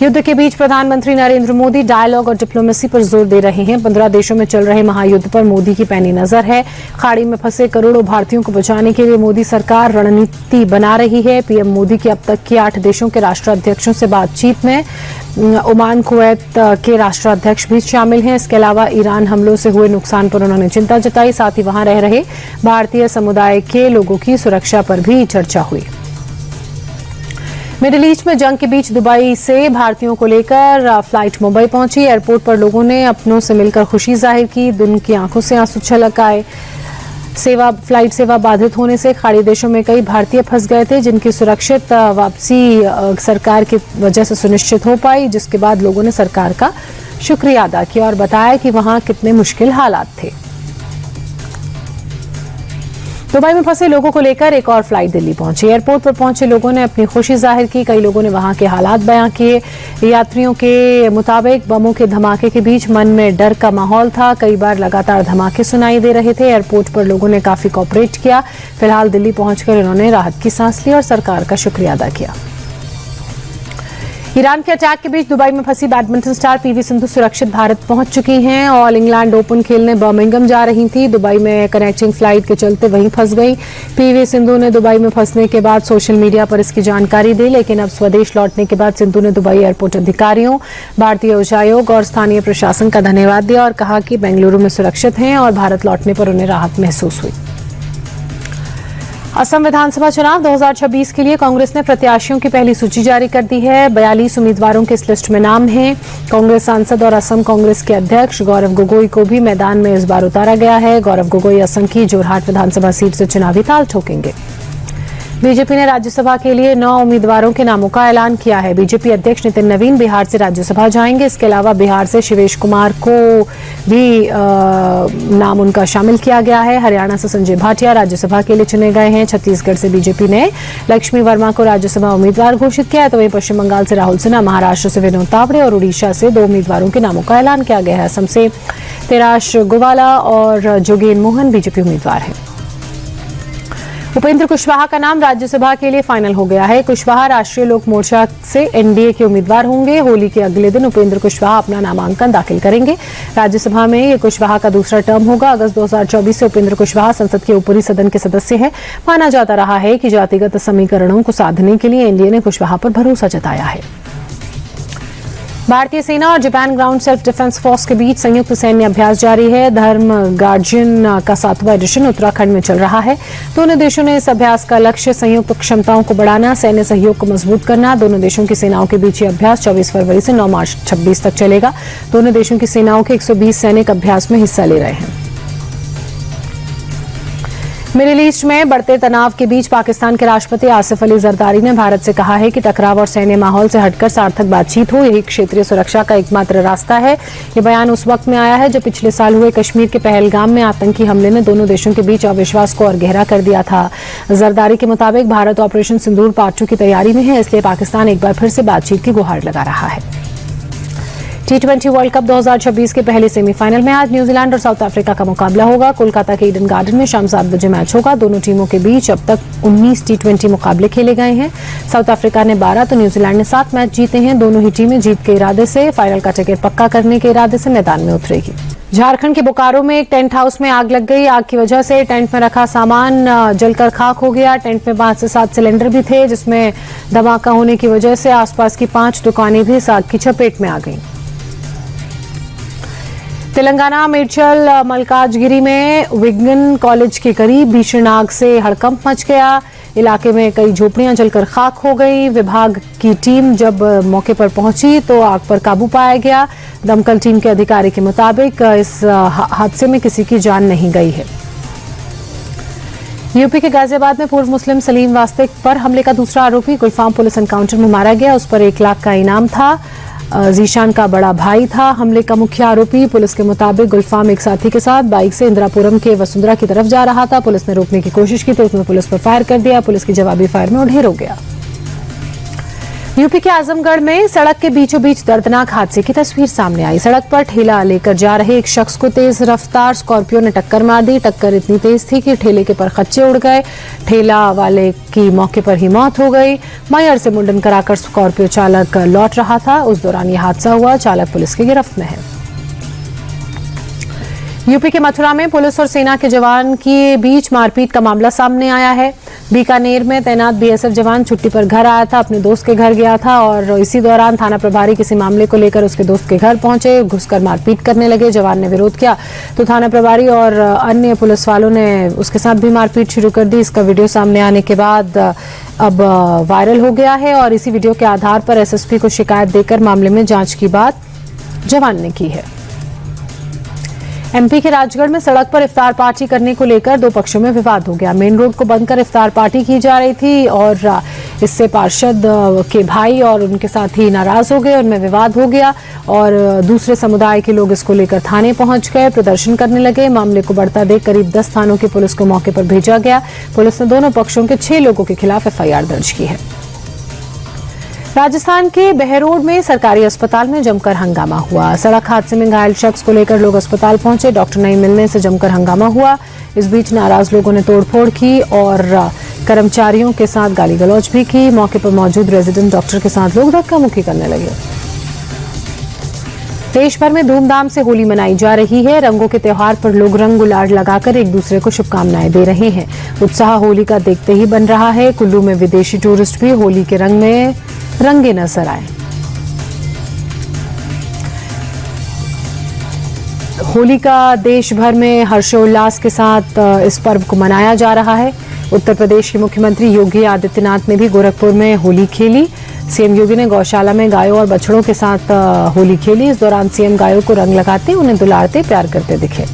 युद्ध के बीच प्रधानमंत्री नरेंद्र मोदी डायलॉग और डिप्लोमेसी पर जोर दे रहे हैं। 15 देशों में चल रहे महायुद्ध पर मोदी की पैनी नजर है। खाड़ी में फंसे करोड़ों भारतीयों को बचाने के लिए मोदी सरकार रणनीति बना रही है। पीएम मोदी की अब तक की 8 देशों के राष्ट्राध्यक्षों से बातचीत में ओमान, कुवैत के राष्ट्राध्यक्ष भी शामिल हैं। इसके अलावा ईरान हमलों से हुए नुकसान पर उन्होंने चिंता जताई। साथ ही वहां रह रहे भारतीय समुदाय के लोगों की सुरक्षा पर भी चर्चा हुई। मिडिल ईस्ट में जंग के बीच दुबई से भारतीयों को लेकर फ्लाइट मुंबई पहुंची। एयरपोर्ट पर लोगों ने अपनों से मिलकर खुशी जाहिर की। दुन की आंखों से आंसू छलक आए। फ्लाइट सेवा बाधित होने से खाड़ी देशों में कई भारतीय फंस गए थे, जिनकी सुरक्षित वापसी सरकार की वजह से सुनिश्चित हो पाई, जिसके बाद लोगों ने सरकार का शुक्रिया अदा किया और बताया कि वहां कितने मुश्किल हालात थे। दुबई में फंसे लोगों को लेकर एक और फ्लाइट दिल्ली पहुंची। एयरपोर्ट पर पहुंचे लोगों ने अपनी खुशी जाहिर की। कई लोगों ने वहां के हालात बयां किए। यात्रियों के मुताबिक बमों के धमाके के बीच मन में डर का माहौल था। कई बार लगातार धमाके सुनाई दे रहे थे। एयरपोर्ट पर लोगों ने काफी कोऑपरेट किया। फिलहाल दिल्ली पहुंचकर इन्होंने राहत की सांस ली और सरकार का शुक्रिया अदा किया। ईरान के अटैक के बीच दुबई में फंसी बैडमिंटन स्टार पीवी सिंधु सुरक्षित भारत पहुंच चुकी हैं। ऑल इंग्लैंड ओपन खेलने बर्मिंघम जा रही थी। दुबई में कनेक्टिंग फ्लाइट के चलते वहीं फंस गई। पीवी सिंधु ने दुबई में फंसने के बाद सोशल मीडिया पर इसकी जानकारी दी, लेकिन अब स्वदेश लौटने के बाद सिंधु ने दुबई एयरपोर्ट अधिकारियों, भारतीय उच्चायोग और स्थानीय प्रशासन का धन्यवाद दिया और कहा कि बेंगलुरु में सुरक्षित हैं और भारत लौटने पर उन्हें राहत महसूस हुई। असम विधानसभा चुनाव 2026 के लिए कांग्रेस ने प्रत्याशियों की पहली सूची जारी कर दी है। 42 उम्मीदवारों के इस लिस्ट में नाम हैं। कांग्रेस सांसद और असम कांग्रेस के अध्यक्ष गौरव गोगोई को भी मैदान में इस बार उतारा गया है। गौरव गोगोई असम की जोरहाट विधानसभा सीट से चुनावी ताल ठोकेंगे। बीजेपी ने राज्यसभा के लिए 9 उम्मीदवारों के नामों का ऐलान किया है। बीजेपी अध्यक्ष नितिन नवीन बिहार से राज्यसभा जाएंगे। इसके अलावा बिहार से शिवेश कुमार को भी नाम उनका शामिल किया गया है। हरियाणा से संजय भाटिया राज्यसभा के लिए चुने गए हैं। छत्तीसगढ़ से बीजेपी ने लक्ष्मी वर्मा को राज्यसभा उम्मीदवार घोषित किया है। तो वहीं पश्चिम बंगाल से राहुल सिन्हा, महाराष्ट्र से विनोद तावड़े और उड़ीसा से 2 उम्मीदवारों के नामों का ऐलान किया गया है। असम से तेराश गोवाला और जोगेन मोहन बीजेपी उम्मीदवार हैं। उपेंद्र कुशवाहा का नाम राज्यसभा के लिए फाइनल हो गया है। कुशवाहा राष्ट्रीय लोक मोर्चा से एनडीए के उम्मीदवार होंगे। होली के अगले दिन उपेंद्र कुशवाहा अपना नामांकन दाखिल करेंगे। राज्यसभा में ये कुशवाहा का दूसरा टर्म होगा। अगस्त 2024 से उपेंद्र कुशवाहा संसद के ऊपरी सदन के सदस्य हैं। माना जाता रहा है कि जातिगत समीकरणों को साधने के लिए एनडीए ने कुशवाहा पर भरोसा जताया है। भारतीय सेना और Japan ground self defence force के बीच संयुक्त सैन्य अभ्यास जारी है। धर्म गार्जियन का 7वां एडिशन उत्तराखंड में चल रहा है। दोनों देशों ने इस अभ्यास का लक्ष्य संयुक्त क्षमताओं को बढ़ाना, सैन्य सहयोग को मजबूत करना। दोनों देशों की सेनाओं के बीच ये अभ्यास 24 फरवरी से 9 मार्च 26 तक चलेगा। दोनों देशों की सेनाओं के 120 सैनिक अभ्यास में हिस्सा ले रहे हैं। मिडिल ईस्ट में बढ़ते तनाव के बीच पाकिस्तान के राष्ट्रपति आसिफ अली जरदारी ने भारत से कहा है कि टकराव और सैन्य माहौल से हटकर सार्थक बातचीत हो, यही क्षेत्रीय सुरक्षा का एकमात्र रास्ता है। ये बयान उस वक्त में आया है जब पिछले साल हुए कश्मीर के पहलगाम में आतंकी हमले ने दोनों देशों के बीच अविश्वास को और गहरा कर दिया था। जरदारी के मुताबिक भारत ऑपरेशन सिंदूर पार्ट 2 की तैयारी में है, इसलिए पाकिस्तान एक बार फिर से बातचीत की गुहार लगा रहा है। T20 वर्ल्ड कप 2026 के पहले सेमीफाइनल में आज न्यूजीलैंड और साउथ अफ्रीका का मुकाबला होगा। कोलकाता के ईडन गार्डन में शाम 7 बजे मैच होगा। दोनों टीमों के बीच अब तक 19 T20 मुकाबले खेले गए हैं। साउथ अफ्रीका ने 12 तो न्यूजीलैंड ने 7 मैच जीते हैं। दोनों ही टीमें जीत के इरादे से फाइनल का टिकट पक्का करने के इरादे से मैदान में उतरेगी। झारखंड के बोकारो में एक टेंट हाउस में आग लग गई। आग की वजह से टेंट में रखा सामान जलकर खाक हो गया। टेंट में 5 से 7 सिलेंडर भी थे, जिसमें धमाका होने की वजह से आसपास की 5 दुकानें भी इस आग की चपेट में आ गईं। तेलंगाना मेडचल मलकाजगिरी में विज्ञान कॉलेज के करीब भीषण आग से हड़कंप मच गया। इलाके में कई झोपड़ियां जलकर खाक हो गई। विभाग की टीम जब मौके पर पहुंची तो आग पर काबू पाया गया। दमकल टीम के अधिकारी के मुताबिक इस हादसे में किसी की जान नहीं गई है। यूपी के गाजियाबाद में पूर्व मुस्लिम सलीम वास्तिक पर हमले का दूसरा आरोपी गुलफाम पुलिस एनकाउंटर में मारा गया। उस पर 1 लाख का इनाम था। जीशान का बड़ा भाई था। हमले का मुख्य आरोपी पुलिस के मुताबिक गुलफाम एक साथी के साथ बाइक से इंदिरापुरम के वसुंधरा की तरफ जा रहा था। पुलिस ने रोकने की कोशिश की तो उसने पुलिस पर फायर कर दिया। पुलिस की जवाबी फायर में वो ढेर हो गया। यूपी के आजमगढ़ में सड़क के बीचों बीच दर्दनाक हादसे की तस्वीर सामने आई। सड़क पर ठेला लेकर जा रहे एक शख्स को तेज रफ्तार स्कॉर्पियो ने टक्कर मार दी। टक्कर इतनी तेज थी कि ठेले के परखच्चे उड़ गए। ठेला वाले की मौके पर ही मौत हो गई। मैहर से मुंडन कराकर स्कॉर्पियो चालक लौट रहा था, उस दौरान यह हादसा हुआ। चालक पुलिस की गिरफ्त में है। यूपी के मथुरा में पुलिस और सेना के जवान के बीच मारपीट का मामला सामने आया है। बीकानेर में तैनात बीएसएफ जवान छुट्टी पर घर आया था, अपने दोस्त के घर गया था और इसी दौरान थाना प्रभारी किसी मामले को लेकर उसके दोस्त के घर पहुंचे। घुसकर मारपीट करने लगे। जवान ने विरोध किया तो थाना प्रभारी और अन्य पुलिस वालों ने उसके साथ भी मारपीट शुरू कर दी। इसका वीडियो सामने आने के बाद अब वायरल हो गया है और इसी वीडियो के आधार पर एसएसपी को शिकायत देकर मामले में जांच की बात जवान ने की है। एमपी के राजगढ़ में सड़क पर इफ्तार पार्टी करने को लेकर दो पक्षों में विवाद हो गया। मेन रोड को बंद कर इफ्तार पार्टी की जा रही थी और इससे पार्षद के भाई और उनके साथी नाराज हो गए, उनमें विवाद हो गया और दूसरे समुदाय के लोग इसको लेकर थाने पहुंच गए, प्रदर्शन करने लगे। मामले को बढ़ता देख करीब 10 थानों की पुलिस को मौके पर भेजा गया। पुलिस ने दोनों पक्षों के 6 लोगों के खिलाफ एफआईआर दर्ज की है। राजस्थान के बहरोड में सरकारी अस्पताल में जमकर हंगामा हुआ। सड़क हादसे में घायल शख्स को लेकर लोग अस्पताल पहुंचे। डॉक्टर नहीं मिलने से जमकर हंगामा हुआ। इस बीच नाराज लोगों ने तोड़फोड़ की और कर्मचारियों के साथ गाली गलौज भी की। मौके पर मौजूद रेजिडेंट डॉक्टर के साथ लोग धक्का मुक्की करने लगे। देश भर में धूमधाम से होली मनाई जा रही है। रंगों के त्योहार पर लोग रंग गुलाल लगाकर एक दूसरे को शुभकामनाएं दे रहे हैं। उत्साह होली का देखते ही बन रहा है। कुल्लू में विदेशी टूरिस्ट भी होली के रंग में रंगे नजर आए। होली का देश भर में हर्षोल्लास के साथ इस पर्व को मनाया जा रहा है। उत्तर प्रदेश के मुख्यमंत्री योगी आदित्यनाथ ने भी गोरखपुर में होली खेली। सीएम योगी ने गौशाला में गायों और बछड़ों के साथ होली खेली। इस दौरान सीएम गायों को रंग लगाते, उन्हें दुलारते, प्यार करते दिखे।